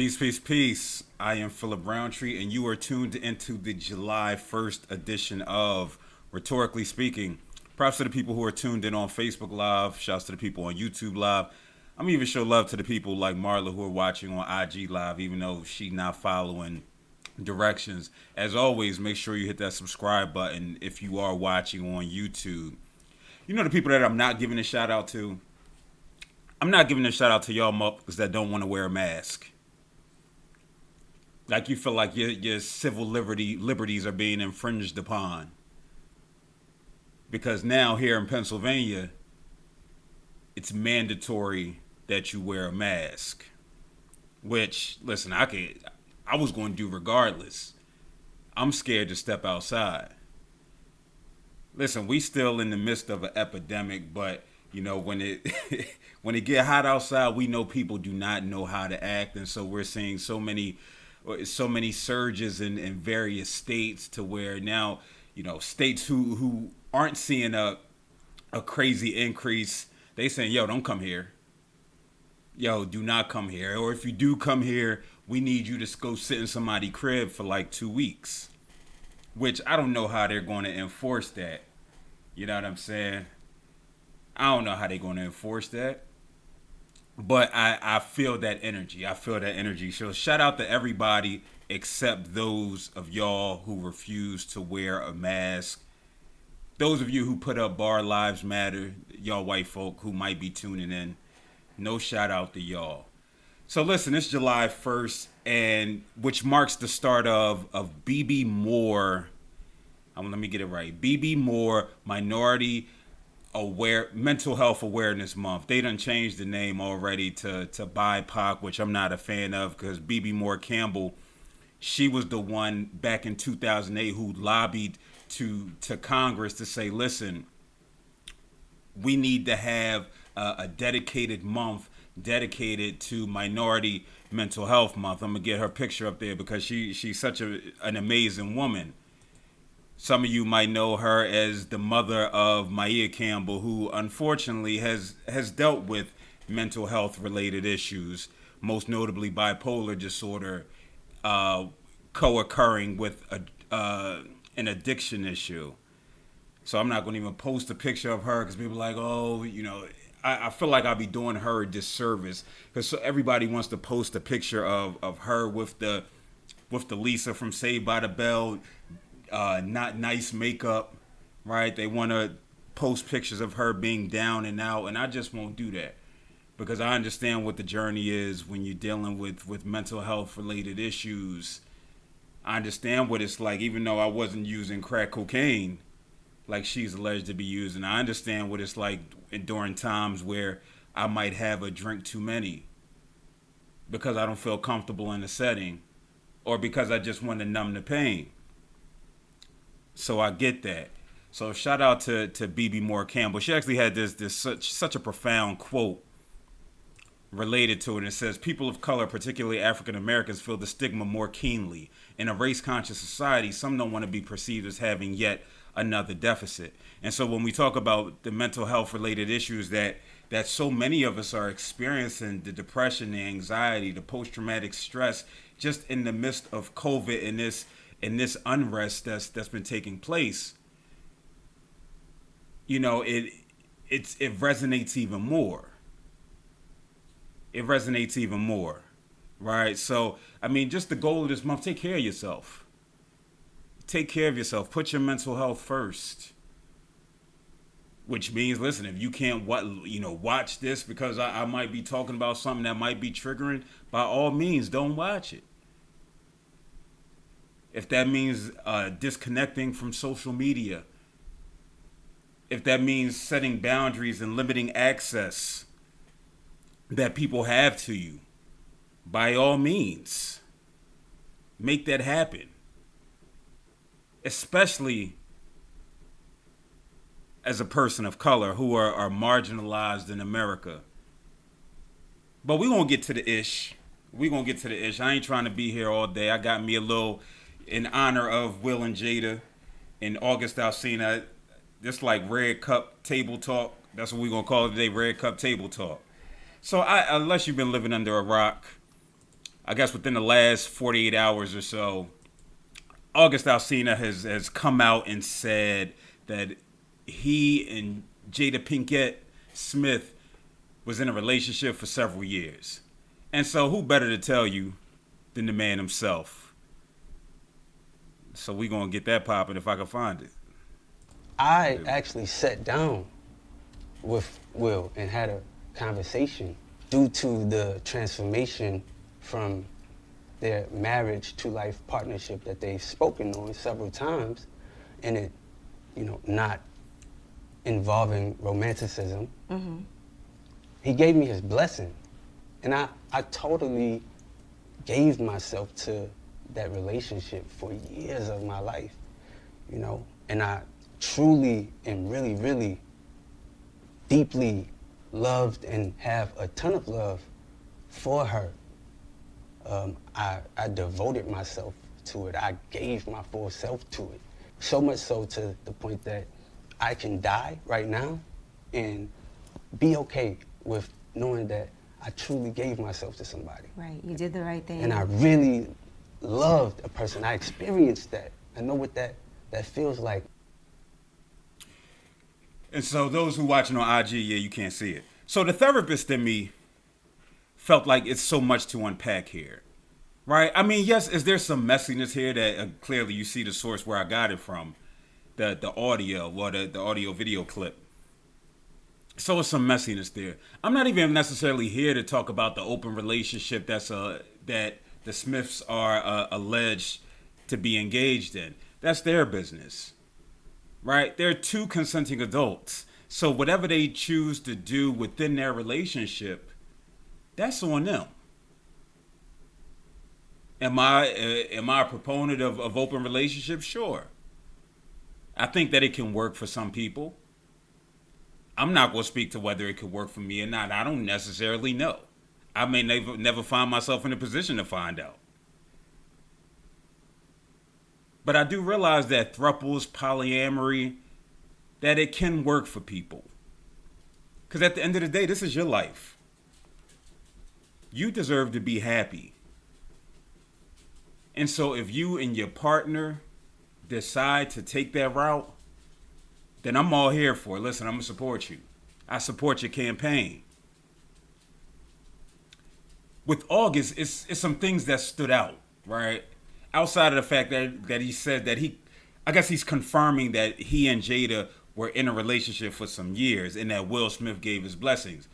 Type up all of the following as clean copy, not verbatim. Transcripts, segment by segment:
Peace, peace, peace. I am Phillip Roundtree, and you are tuned into the July 1st edition of Rhetorically Speaking. Props to the people who are tuned in on Facebook Live. Shouts to the people on YouTube Live. I'm even show love to the people like Marla who are watching on IG Live, even though she's not following directions. As always, make sure you hit that subscribe button if you are watching on YouTube. You know the people that I'm not giving a shout out to? I'm not giving a shout out to y'all motherfuckers that don't want to wear a mask. Like you feel like your civil liberties are being infringed upon. Because now here in Pennsylvania, it's mandatory that you wear a mask. Which, listen, I was going to do regardless. I'm scared to step outside. Listen, we still in the midst of an epidemic, but you know when it when it get hot outside, we know people do not know how to act, and so we're seeing so many surges in various states to where now, you know, states who aren't seeing a crazy increase, they saying, yo, don't come here. Yo, do not come here. Or if you do come here, we need you to go sit in somebody's crib for like 2 weeks. Which I don't know how they're going to enforce that. You know what I'm saying? I don't know how they're going to enforce that. But I feel that energy. I feel that energy. So shout out to everybody except those of y'all who refuse to wear a mask. Those of you who put up Bar Lives Matter, y'all white folk who might be tuning in, no shout out to y'all. So listen, it's July 1st, and which marks the start of BB Moore. Let me get it right. BB Moore Minority Mental Health Awareness Month. They done changed the name already to BIPOC, which I'm not a fan of because BB Moore Campbell, she was the one back in 2008 who lobbied to Congress to say, listen, we need to have a dedicated month dedicated to Minority Mental Health Month. I'm gonna get her picture up there because she's such an amazing woman. Some of you might know her as the mother of Maya Campbell, who unfortunately has dealt with mental health related issues, most notably bipolar disorder, co-occurring with an addiction issue. So I'm not going to even post a picture of her because people are like, oh, you know, I feel like I'll be doing her a disservice because so everybody wants to post a picture of her with the Lisa from Saved by the Bell, not nice makeup, right? They want to post pictures of her being down and out, and I just won't do that because I understand what the journey is when you're dealing with mental health related issues. I understand what it's like, even though I wasn't using crack cocaine like she's alleged to be using. I understand what it's like during times where I might have a drink too many because I don't feel comfortable in the setting or because I just want to numb the pain. So I get that. So shout out to BB Moore Campbell. She actually had this such a profound quote related to it. It says, people of color, particularly African Americans, feel the stigma more keenly. In a race-conscious society, some don't want to be perceived as having yet another deficit. And so when we talk about the mental health related issues that so many of us are experiencing, the depression, the anxiety, the post-traumatic stress, just in the midst of COVID and this unrest that's been taking place, you know, it resonates even more. It resonates even more, right? So, I mean, just the goal of this month, take care of yourself. Take care of yourself. Put your mental health first. Which means, listen, if you can't watch this because I might be talking about something that might be triggering, by all means, don't watch it. If that means disconnecting from social media, if that means setting boundaries and limiting access that people have to you, by all means, make that happen. Especially as a person of color who are marginalized in America. But we're going to get to the ish. I ain't trying to be here all day. I got me a little, in honor of Will and Jada and August Alsina, this like Red Cup Table Talk. That's what we're going to call it today, Red Cup Table Talk. So unless you've been living under a rock, I guess within the last 48 hours or so, August Alsina has come out and said that he and Jada Pinkett Smith was in a relationship for several years. And so who better to tell you than the man himself? So we gonna get that popping if I can find it. I actually sat down with Will and had a conversation due to the transformation from their marriage to life partnership that they've spoken on several times, and it, not involving romanticism. Mm-hmm. He gave me his blessing, and I totally gave myself to that relationship for years of my life, and I truly and really, really deeply loved and have a ton of love for her. I devoted myself to it. I gave my full self to it. So much so to the point that I can die right now and be okay with knowing that I truly gave myself to somebody. Right, you did the right thing. And I really loved a person. I experienced that. I know what that feels like. And so those who watching on IG, you can't see it. So the therapist in me felt like it's so much to unpack here, right? I mean, yes, is there some messiness here that clearly you see the source where I got it from, the audio or the audio video clip. So it's some messiness there. I'm not even necessarily here to talk about the open relationship that the Smiths are alleged to be engaged in. That's their business, right? They're two consenting adults. So whatever they choose to do within their relationship, that's on them. Am I a proponent of open relationships? Sure. I think that it can work for some people. I'm not going to speak to whether it could work for me or not. I don't necessarily know. I may never find myself in a position to find out. But I do realize that thruples, polyamory, that it can work for people. Because at the end of the day, this is your life. You deserve to be happy. And so if you and your partner decide to take that route, then I'm all here for it. Listen, I'm going to support you. I support your campaign. With August, it's some things that stood out, right? Outside of the fact that he said that I guess he's confirming that he and Jada were in a relationship for some years and that Will Smith gave his blessings.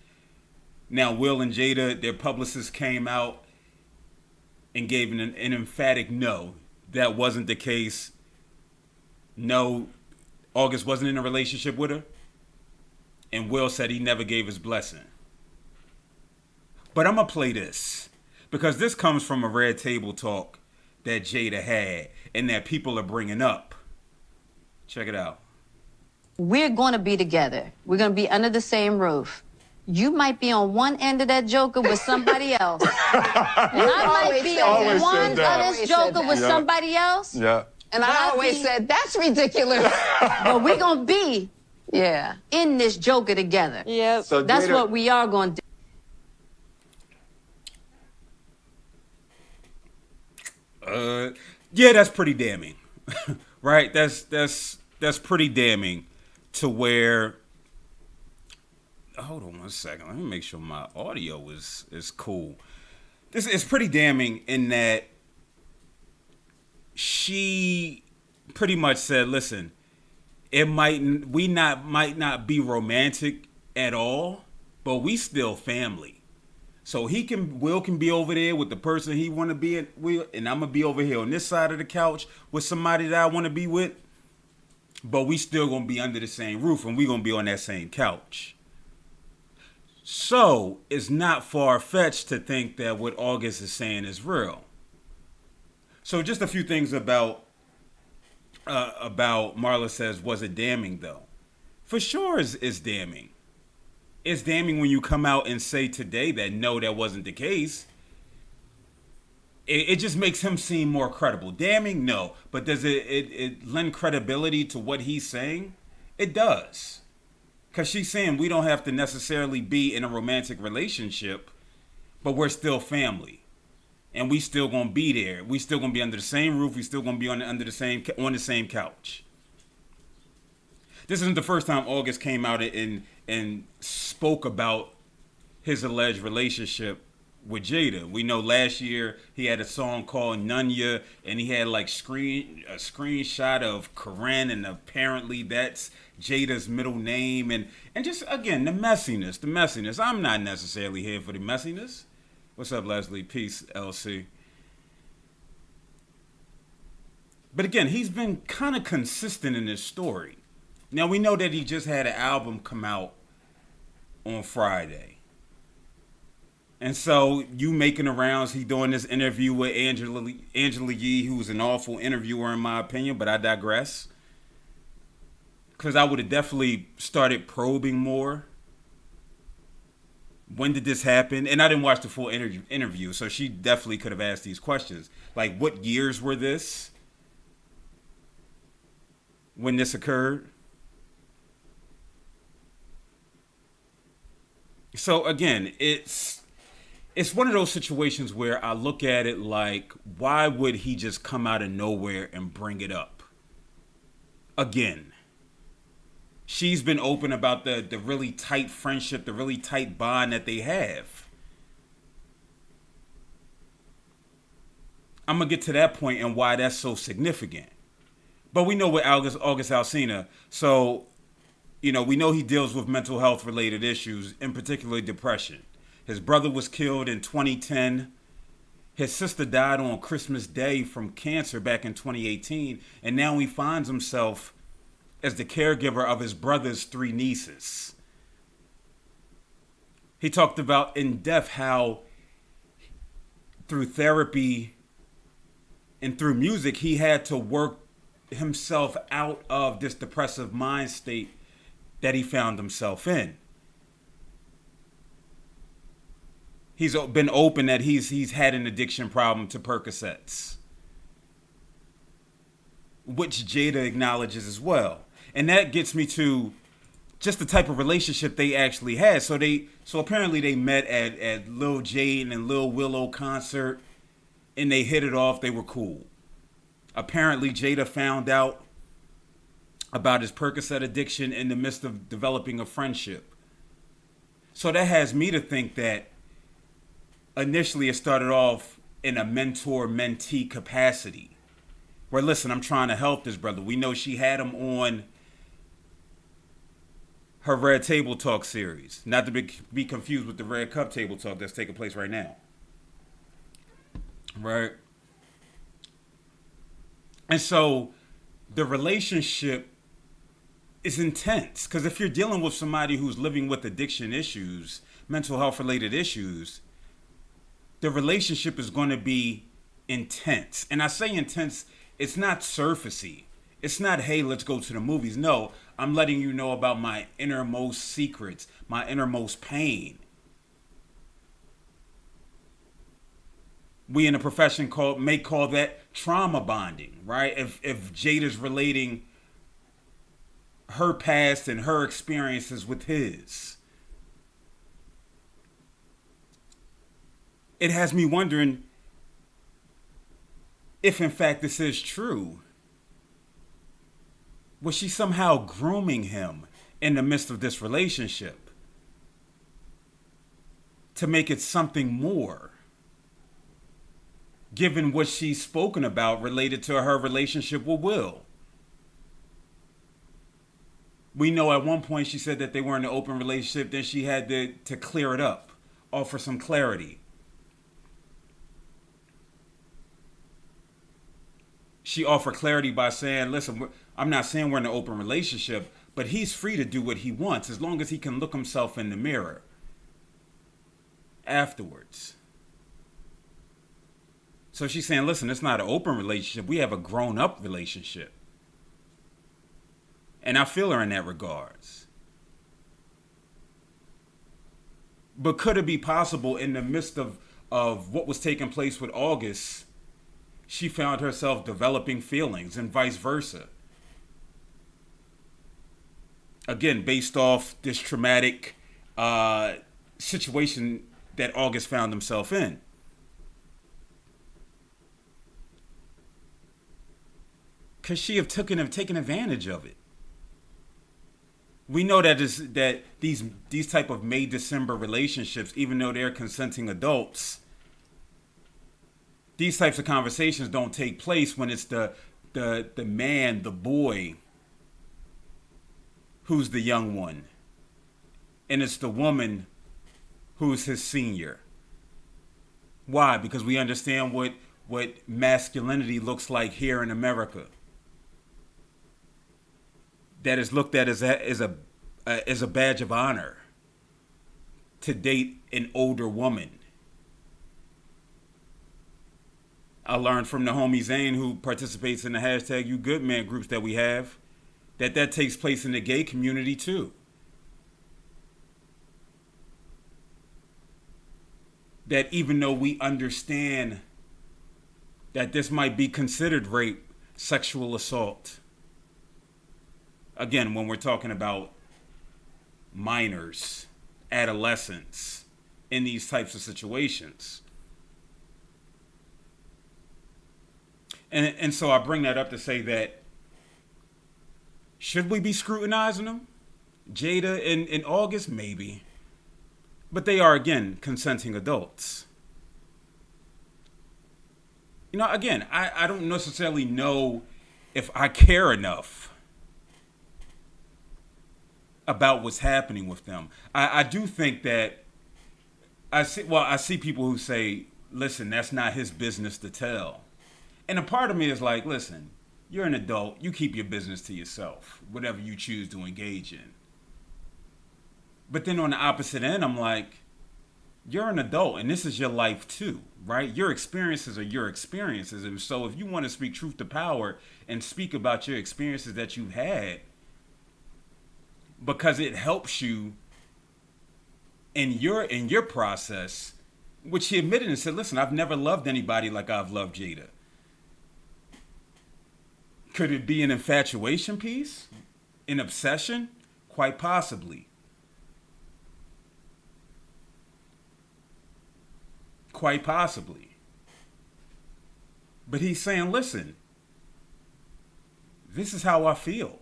Now, Will and Jada, their publicist came out and gave an emphatic no. That wasn't the case. No, August wasn't in a relationship with her. And Will said he never gave his blessing. But I'm going to play this because this comes from a Red Table Talk that Jada had and that people are bringing up. Check it out. We're going to be together. We're going to be under the same roof. You might be on one end of that joker with somebody else. And I might be on one of this joker with somebody else. Yeah. And I always said, that's ridiculous. But we're going to be in this joker together. Yep. So That's Jada, what we are going to do. Yeah, that's pretty damning. Right? That's pretty damning to where... Hold on one second. Let me make sure my audio is cool. This is pretty damning in that she pretty much said, listen, it might not be romantic at all, but we still family. So Will can be over there with the person he want to be with, and I'm gonna be over here on this side of the couch with somebody that I want to be with. But we still gonna be under the same roof, and we gonna be on that same couch. So it's not far-fetched to think that what August is saying is real. So just a few things about Marla says, was it damning though? For sure it's damning. It's damning when you come out and say today that no, that wasn't the case. It just makes him seem more credible. Damning, no. But does it lend credibility to what he's saying? It does. Because she's saying we don't have to necessarily be in a romantic relationship, but we're still family. and we still gonna be there. We still gonna be under the same roof. We still gonna be on the same couch. This isn't the first time August came out and spoke about his alleged relationship with Jada. We know last year he had a song called Nunya, and he had like a screenshot of Karen, and apparently that's Jada's middle name, and just again the messiness. I'm not necessarily here for the messiness. What's up, Leslie? Peace, LC. But again, he's been kind of consistent in this story. Now we know that he just had an album come out on Friday. And so you making the rounds, he doing this interview with Angela Yee, who's an awful interviewer in my opinion, but I digress. Because I would have definitely started probing more. When did this happen? And I didn't watch the full interview, so she definitely could have asked these questions. Like, what years were this when this occurred? So again, it's one of those situations where I look at it like, why would he just come out of nowhere and bring it up? Again, she's been open about the really tight friendship, the really tight bond that they have. I'm going to get to that point and why that's so significant. But we know with August Alsina, so, we know he deals with mental health related issues, in particular depression. His brother was killed in 2010. His sister died on Christmas Day from cancer back in 2018. And now he finds himself as the caregiver of his brother's 3 nieces. He talked about in depth how through therapy and through music, he had to work himself out of this depressive mind state that he found himself in. He's been open that he's had an addiction problem to Percocets, which Jada acknowledges as well. And that gets me to just the type of relationship they actually had. So apparently they met at Lil Jade and Lil Willow concert, and they hit it off. They were cool. Apparently Jada found out about his Percocet addiction in the midst of developing a friendship. So that has me to think that initially it started off in a mentor-mentee capacity. Where, listen, I'm trying to help this brother. We know she had him on her Red Table Talk series. Not to be confused with the Red Cup Table Talk that's taking place right now. Right? And so the relationship is intense. Because if you're dealing with somebody who's living with addiction issues, mental health related issues, the relationship is going to be intense. And I say intense, it's not surfacey. It's not, hey, let's go to the movies. No, I'm letting you know about my innermost secrets, my innermost pain. We in the profession may call that trauma bonding, right? If Jada's relating her past and her experiences with his. It has me wondering if in fact this is true. Was she somehow grooming him in the midst of this relationship to make it something more, given what she's spoken about related to her relationship with Will? We know at one point she said that they were in an open relationship, then she had to clear it up, offer some clarity. She offered clarity by saying, listen, I'm not saying we're in an open relationship, but he's free to do what he wants as long as he can look himself in the mirror afterwards. So she's saying, listen, it's not an open relationship. We have a grown-up relationship. And I feel her in that regards. But could it be possible in the midst of what was taking place with August, she found herself developing feelings and vice versa? Again, based off this traumatic situation that August found himself in. Because she have taken advantage of it. We know that these type of May December relationships, even though they're consenting adults, these types of conversations don't take place when it's the man, the boy, who's the young one, and it's the woman who's his senior. Why? Because we understand what masculinity looks like here in America. That is looked at as a badge of honor to date an older woman. I learned from the homie Zane, who participates in the hashtag You Good Man groups that we have, that takes place in the gay community too. That even though we understand that this might be considered rape, sexual assault, again, when we're talking about minors, adolescents, in these types of situations. And so I bring that up to say that, should we be scrutinizing them? Jada in August, maybe. But they are, again, consenting adults. You know, again, I don't necessarily know if I care enough about what's happening with them. I do think that I see people who say, listen, that's not his business to tell. And a part of me is like, listen, you're an adult. You keep your business to yourself, whatever you choose to engage in. But then on the opposite end, I'm like, you're an adult and this is your life too, right? Your experiences are your experiences. And so if you want to speak truth to power and speak about your experiences that you've had, because it helps you in your process, which he admitted and said, listen, I've never loved anybody like I've loved Jada. Could it be an infatuation piece? An obsession? Quite possibly. Quite possibly. But he's saying, listen, this is how I feel.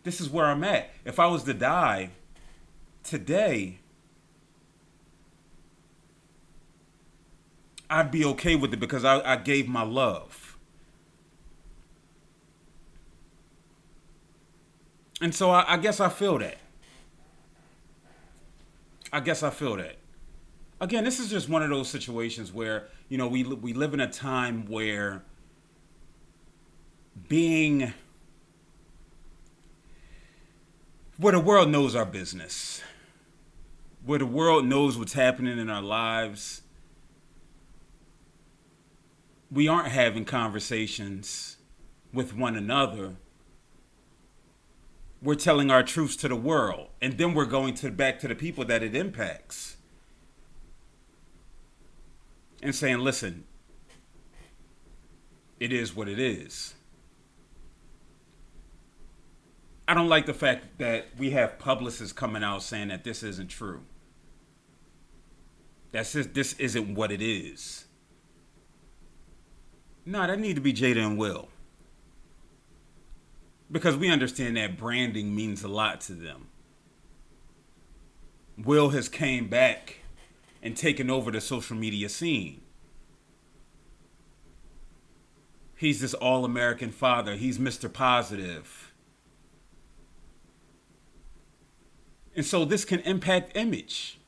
This is where I'm at. If I was to die today, I'd be okay with it because I gave my love. And so I guess I feel that. Again, this is just one of those situations where, you know, we live in a time where where the world knows our business, where the world knows what's happening in our lives, we aren't having conversations with one another. We're telling our truths to the world, and then we're going back to the people that it impacts and saying, listen, it is what it is. I don't like the fact that we have publicists coming out saying that this isn't true. This isn't what it is. No, that need to be Jada and Will. Because we understand that branding means a lot to them. Will has came back and taken over the social media scene. He's this all-American father. He's Mr. Positive. And so this can impact image.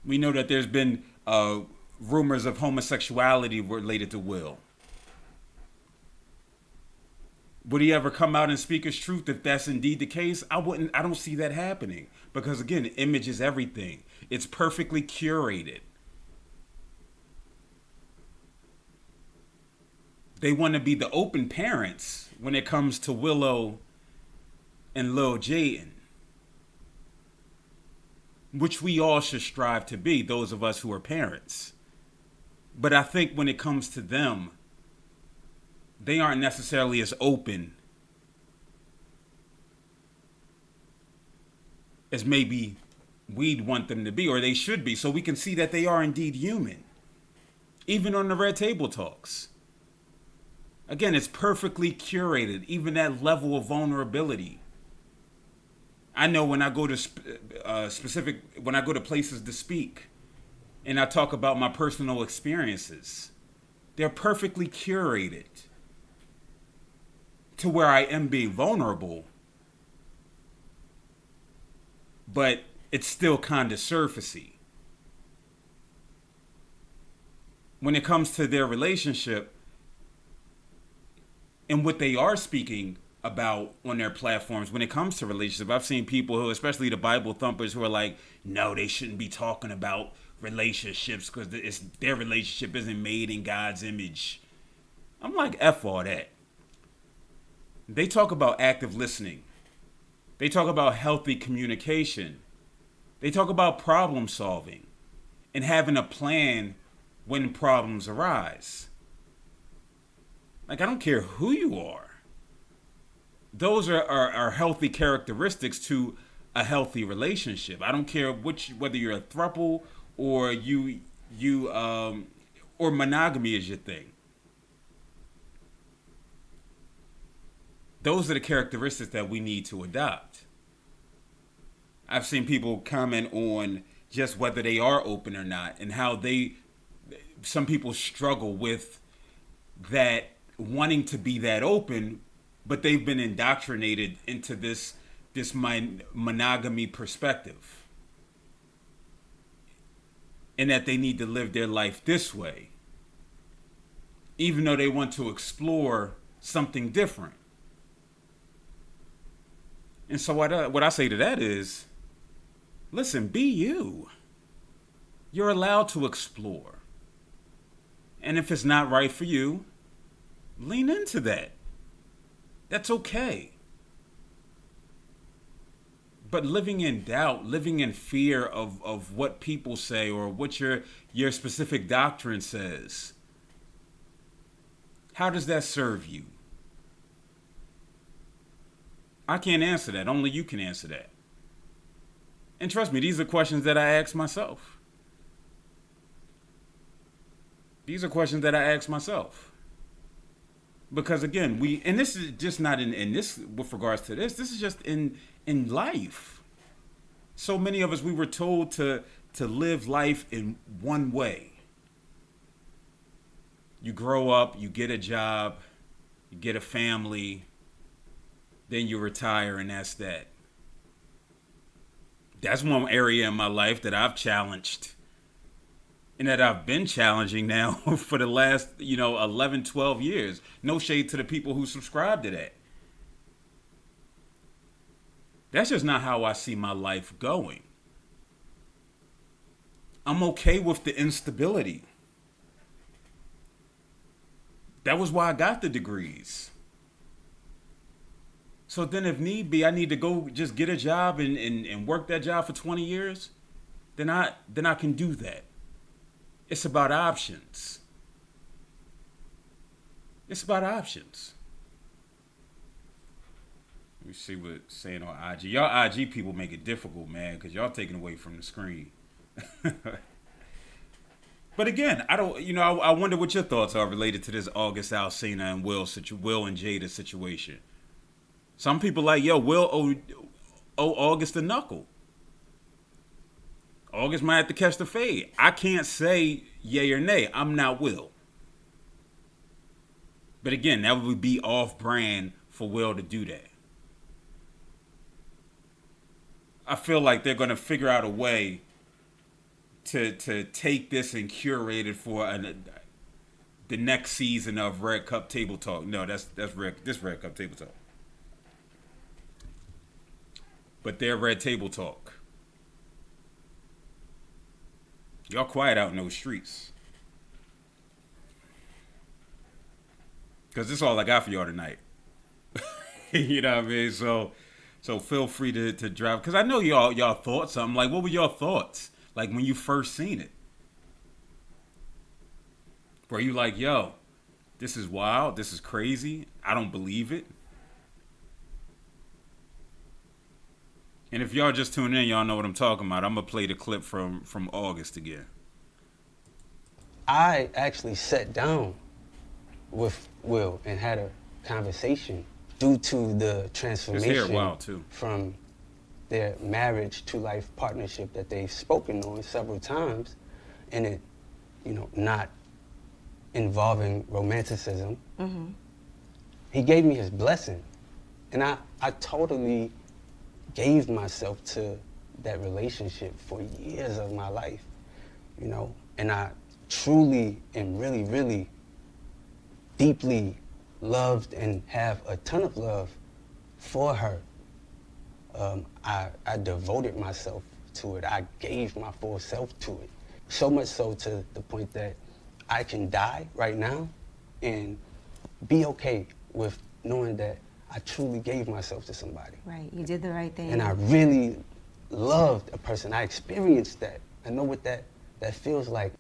We know that there's been rumors of homosexuality related to Will. Would he ever come out and speak his truth if that's indeed the case? I don't see that happening. Because again, image is everything. It's perfectly curated. They want to be the open parents when it comes to Willow and Lil Jaden, which we all should strive to be, those of us who are parents. But I think when it comes to them, they aren't necessarily as open as maybe we'd want them to be, or they should be, so we can see that they are indeed human. Even on the Red Table Talks. Again, it's perfectly curated, even that level of vulnerability. I know when I go to when I go to places to speak and I talk about my personal experiences, they're perfectly curated to where I am being vulnerable, but it's still kind of surfacey. When it comes to their relationship and what they are speaking about on their platforms, when it comes to relationship, I've seen people who, especially the Bible thumpers, who are like, no, they shouldn't be talking about relationships because their relationship isn't made in God's image. I'm like, F all that. They talk about active listening. They talk about healthy communication. They talk about problem solving and having a plan when problems arise. Like, I don't care who you are. Those are healthy characteristics to a healthy relationship. I don't care whether you're a throuple or or monogamy is your thing. Those are the characteristics that we need to adopt. I've seen people comment on just whether they are open or not, and how some people struggle with that, wanting to be that open, but they've been indoctrinated into this monogamy perspective, and that they need to live their life this way, even though they want to explore something different. And so what I say to that is, listen, be you. You're allowed to explore. And if it's not right for you, lean into that. That's okay. But living in doubt, living in fear of what people say or what your specific doctrine says, how does that serve you? I can't answer that. Only you can answer that. And trust me, these are questions that I ask myself. These are questions that I ask myself. Because again, and this is just not in this, with regards to this is just in life. So many of us, we were told to live life in one way. You grow up, you get a job, you get a family, then you retire, and that's that. That's one area in my life that I've challenged, and that I've been challenging now for the last, 11, 12 years. No shade to the people who subscribe to that. That's just not how I see my life going. I'm okay with the instability. That was why I got the degrees. So then if need be, I need to go just get a job and work that job for 20 years, then I can do that. It's about options. It's about options. Let me see what's saying on IG. Y'all IG people make it difficult, man, because y'all taking away from the screen. But again, I wonder what your thoughts are related to this August, Alsina, and Will and Jada situation. Some people like, Will owe August a knuckle. August might have to catch the fade. I can't say yay or nay. I'm not Will. But again, that would be off brand for Will to do that. I feel like they're going to figure out a way to take this and curate it for the next season of Red Cup Table Talk. No, this Red Cup Table Talk. But they're Red Table Talk. Y'all quiet out in those streets. Because this is all I got for y'all tonight. You know what I mean? So feel free to drive. Because I know y'all thought something. Like, what were y'all thoughts? Like, when you first seen it? Were you like, this is wild. This is crazy. I don't believe it. And if y'all just tune in, y'all know what I'm talking about. I'm going to play the clip from August again. I actually sat down with Will and had a conversation due to the transformation from their marriage to life partnership that they've spoken on several times, and it, not involving romanticism. Mm-hmm. He gave me his blessing, and I totally gave myself to that relationship for years of my life, and I truly and really, really deeply loved and have a ton of love for her. I devoted myself to it. I gave my full self to it. So much so to the point that I can die right now and be okay with knowing that I truly gave myself to somebody. Right, you did the right thing. And I really loved a person. I experienced that. I know what that feels like.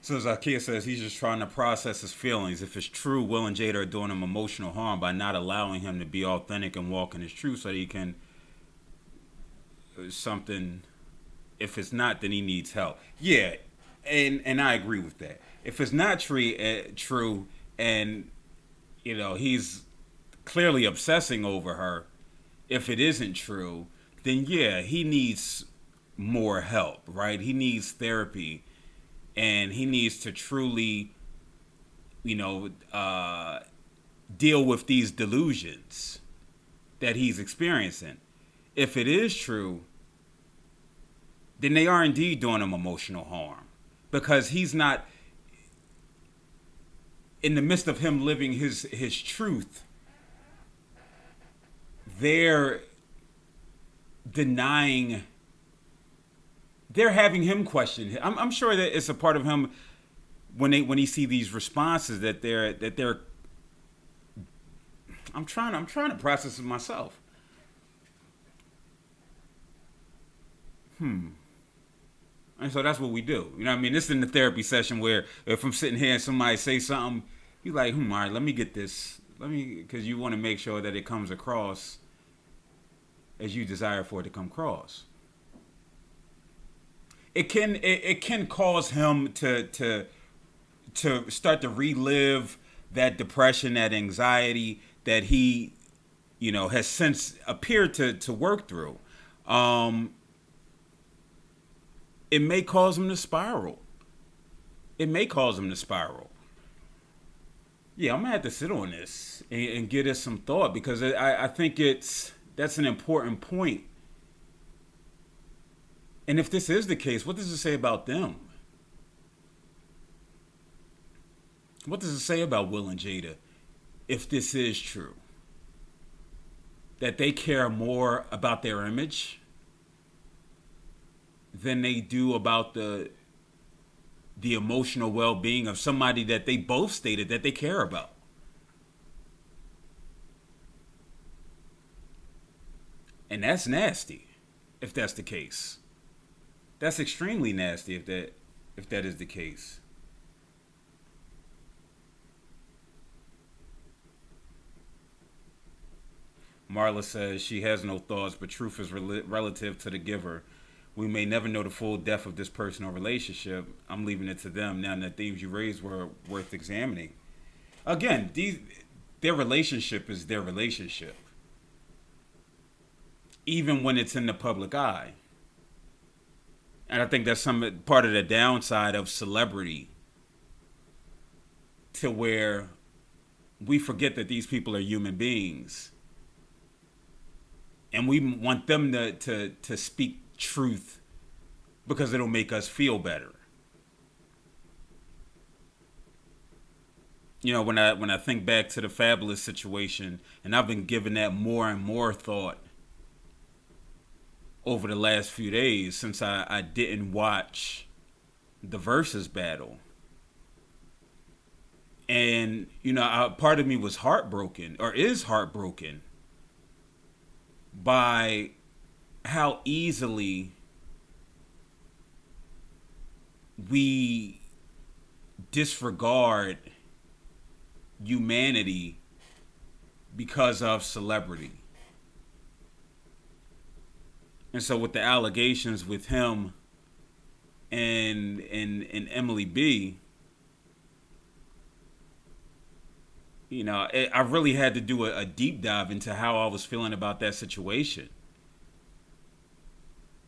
So Zakiya says he's just trying to process his feelings. If it's true, Will and Jada are doing him emotional harm by not allowing him to be authentic and walk in his truth so that he can something. If it's not, then he needs help. Yeah, and I agree with that. If it's not true, and he's clearly obsessing over her, if it isn't true, then yeah, he needs more help, right? He needs therapy, and he needs to truly, deal with these delusions that he's experiencing. If it is true, then they are indeed doing him emotional harm, because he's not, in the midst of him living his truth, they're denying, they're having him question. I'm sure that it's a part of him when he see these responses that they're I'm trying to process it myself. And so that's what we do. You know what I mean? This is in the therapy session where if I'm sitting here and somebody say something, you like, all right, let me get this. Because you want to make sure that it comes across as you desire for it to come across. It can cause him to start to relive that depression, that anxiety that he, has since appeared to work through. It may cause him to spiral. Yeah, I'm gonna have to sit on this and give it some thought, because I think that's an important point. And if this is the case, what does it say about them? What does it say about Will and Jada if this is true? That they care more about their image than they do about the emotional well-being of somebody that they both stated that they care about. And that's nasty if that's the case. That's extremely nasty if that is the case. Marla says she has no thoughts, but truth is relative to the giver. We may never know the full depth of this personal relationship. I'm leaving it to them. Now, the themes you raised were worth examining. Again, their relationship is their relationship, even when it's in the public eye. And I think that's some part of the downside of celebrity, to where we forget that these people are human beings, and we want them to speak truth because it'll make us feel better. When I think back to the Fabulous situation, and I've been giving that more and more thought over the last few days since I didn't watch the Versus battle. And, part of me was heartbroken, or is heartbroken, by how easily we disregard humanity because of celebrity. And so with the allegations with him and Emily B, I really had to do a deep dive into how I was feeling about that situation.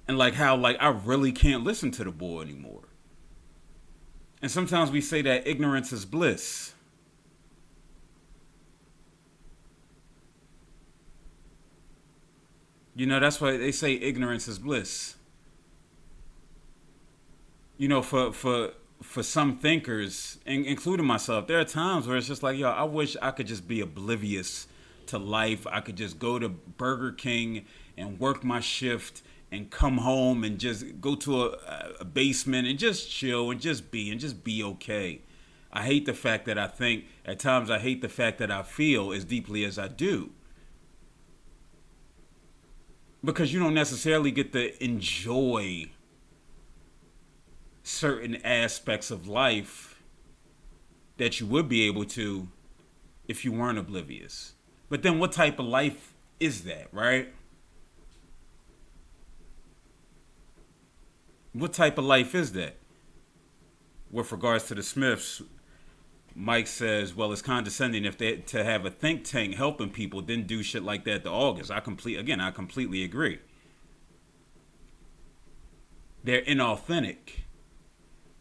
And like how like I really can't listen to the boy anymore. And sometimes we say that ignorance is bliss. That's why they say ignorance is bliss. For some thinkers, including myself, there are times where it's just like, yo, I wish I could just be oblivious to life. I could just go to Burger King and work my shift and come home and just go to a basement and just chill and just be okay. I hate the fact that I think, at times I hate the fact that I feel as deeply as I do. Because you don't necessarily get to enjoy certain aspects of life that you would be able to if you weren't oblivious. But then what type of life is that, right? What type of life is that? With regards to the Smiths, Mike says, well, it's condescending if they to have a think tank helping people, then do shit like that to August. I completely agree. They're inauthentic.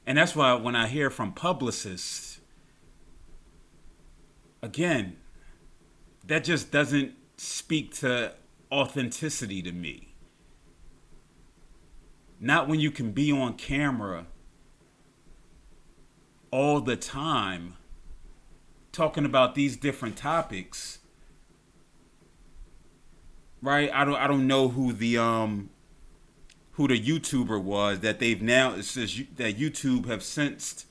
And that's why when I hear from publicists, again, that just doesn't speak to authenticity to me. Not when you can be on camera all the time talking about these different topics, right? I don't know who the YouTuber was that they've now, it says that YouTube have since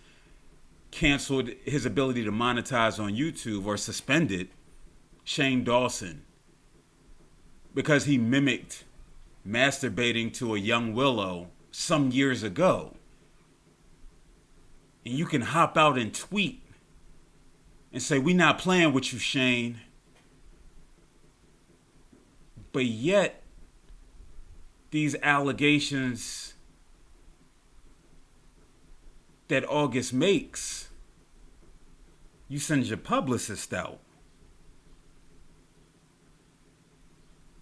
canceled his ability to monetize on YouTube or suspended Shane Dawson because he mimicked masturbating to a young Willow some years ago. And you can hop out and tweet and say, we not playing with you, Shane. But yet, these allegations that August makes, you send your publicist out.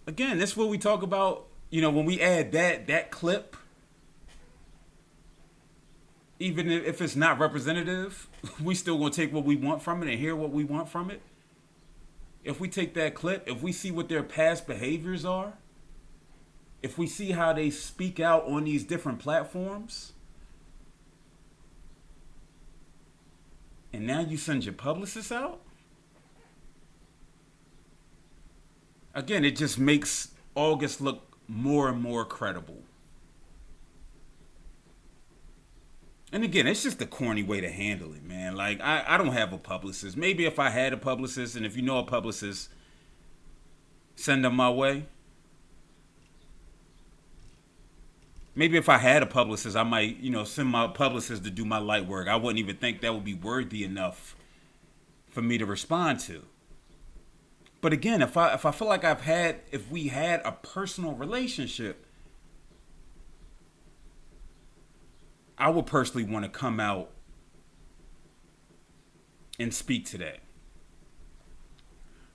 Again, that's what we talk about, when we add that clip, even if it's not representative, we still gonna take what we want from it and hear what we want from it. If we take that clip, if we see what their past behaviors are, if we see how they speak out on these different platforms, and now you send your publicist out, again, it just makes August look more and more credible. And again, it's just a corny way to handle it, man. Like, I don't have a publicist. Maybe if I had a publicist, and if you know a publicist, send them my way. Maybe if I had a publicist, I might, send my publicist to do my light work. I wouldn't even think that would be worthy enough for me to respond to. But again, if I feel like if we had a personal relationship, I would personally want to come out and speak to that.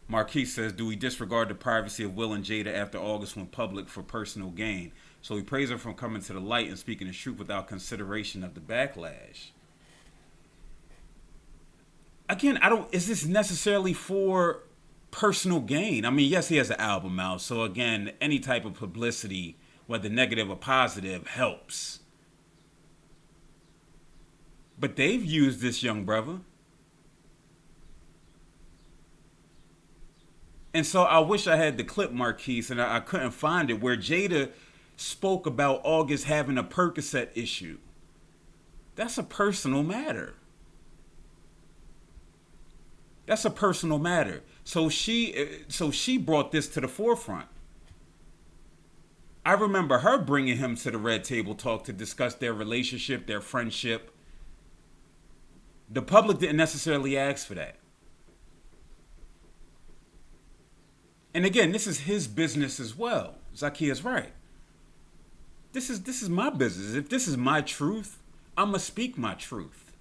Marquise says, do we disregard the privacy of Will and Jada after August went public for personal gain? So we praise her from coming to the light and speaking the truth without consideration of the backlash. Again, is this necessarily for personal gain? I mean, yes, he has an album out. So again, any type of publicity, whether negative or positive, helps. But they've used this young brother. And so I wish I had the clip, Marquise, and I couldn't find it, where Jada spoke about August having a Percocet issue. That's a personal matter. That's a personal matter. So she brought this to the forefront. I remember her bringing him to the Red Table Talk to discuss their relationship, their friendship. The public didn't necessarily ask for that. And again, this is his business as well. Zakia's right. This is my business. If this is my truth, I'm going to speak my truth.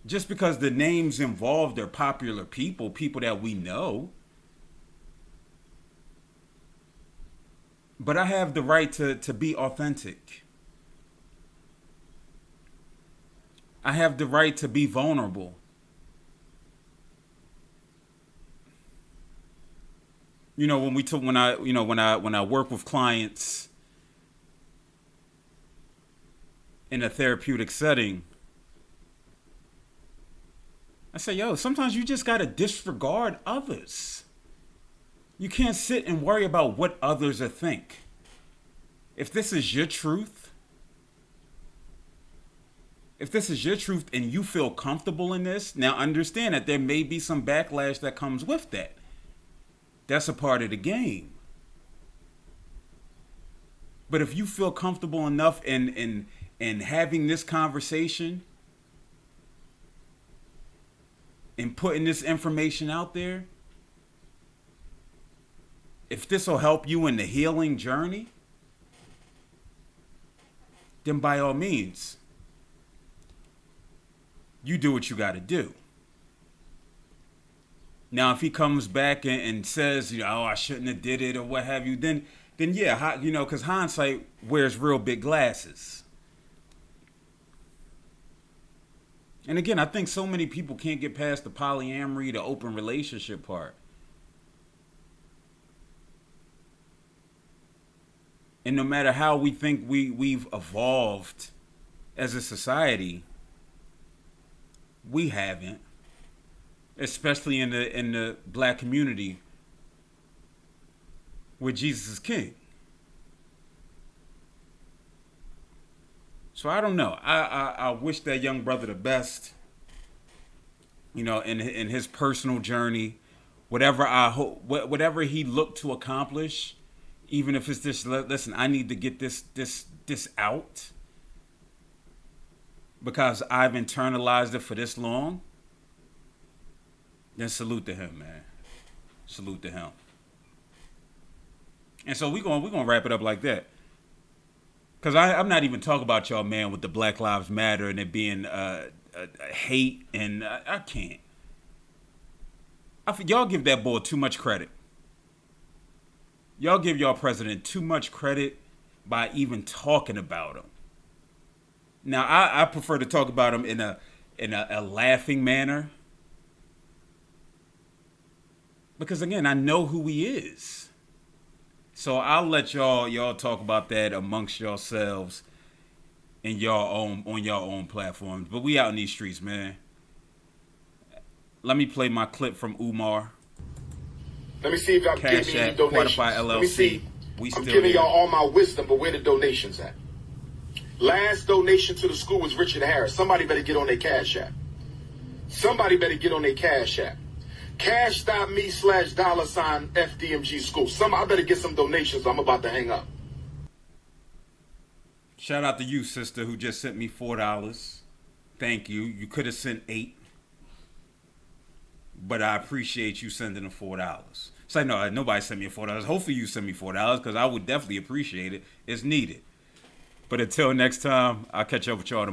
just because the names involved are popular people that we know. But I have the right to be authentic. I have the right to be vulnerable. You know, when I work with clients in a therapeutic setting, I say, yo, sometimes you just gotta disregard others. You can't sit and worry about what others are think. If this is your truth, and you feel comfortable in this, now understand that there may be some backlash that comes with that. That's a part of the game. But if you feel comfortable enough in having this conversation and putting this information out there, if this will help you in the healing journey, then by all means, you do what you got to do. Now, if he comes back and says, oh, I shouldn't have did it or what have you, then yeah, because hindsight wears real big glasses. And again, I think so many people can't get past the polyamory, the open relationship part. And no matter how we think we've evolved as a society, we haven't. Especially in the black community where Jesus is king. So I don't know. I wish that young brother the best, in his personal journey, whatever he looked to accomplish, even if it's this, listen, I need to get this out because I've internalized it for this long. Then salute to him, man. Salute to him. And so we're gonna wrap it up like that. Cause I'm not even talking about y'all, man, with the Black Lives Matter and it being hate, and I can't. Y'all give that boy too much credit. Y'all give y'all president too much credit by even talking about him. Now I prefer to talk about him in a laughing manner. Because again, I know who he is. So I'll let y'all talk about that amongst yourselves on your own platforms. But we out in these streets, man. Let me play my clip from Umar. Let me see if y'all can give me any donations. LLC. Let me see. I'm giving y'all all my wisdom, but where the donations at? Last donation to the school was Richard Harris. Somebody better get on their Cash App. Cash.me/$FDMG school. I better get some donations. I'm about to hang up. Shout out to you, sister, who just sent me $4. Thank you. You could have sent $8. But I appreciate you sending the $4. It's like, no, nobody sent me $4. Hopefully you send me $4 because I would definitely appreciate it. It's needed. But until next time, I'll catch up with y'all tomorrow.